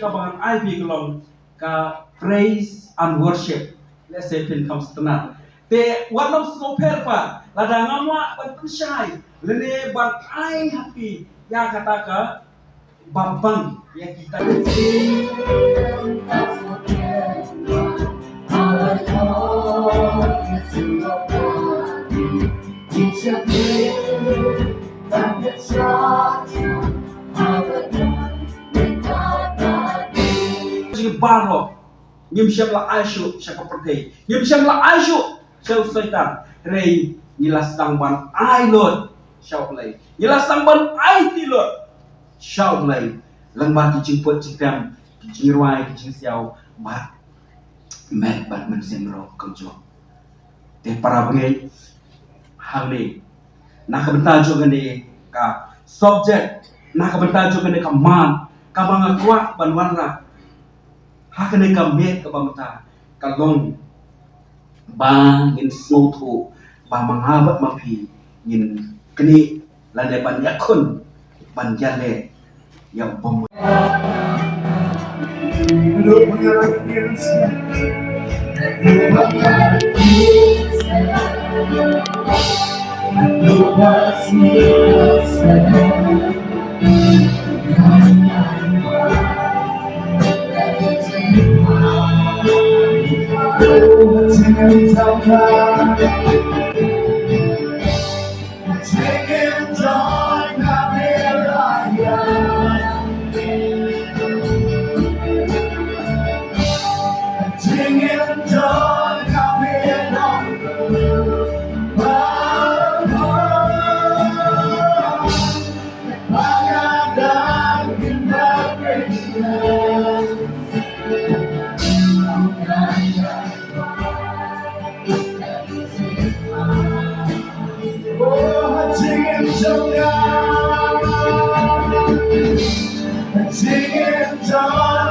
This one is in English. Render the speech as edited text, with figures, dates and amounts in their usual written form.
kabangan ay biglong ka praise and worship. Let's say pin comes to that. Te walam so perpa ladang amwa bantu syai lene bang ay happy ya kata ka babang ya kita baro nyim syam la aisyu syaka pertei nyim syam la aisyu syau setan rei nyilas dang ban ai lot syau lei nyilas dang ban ai ti lot syau lei lengba ki jingpot jingdam ki jingruai ki jingsiao bat met bat men semro kangjo te para bengai hang ni nak benta jo gane ka subject nak benta jo gane ka man ka banga kwa ban warna hakane ka met ka bamta ka long ba ngin snow thu ba manghabat mapi ngin kini lande ban yakun ban jale yang bom Singing joy.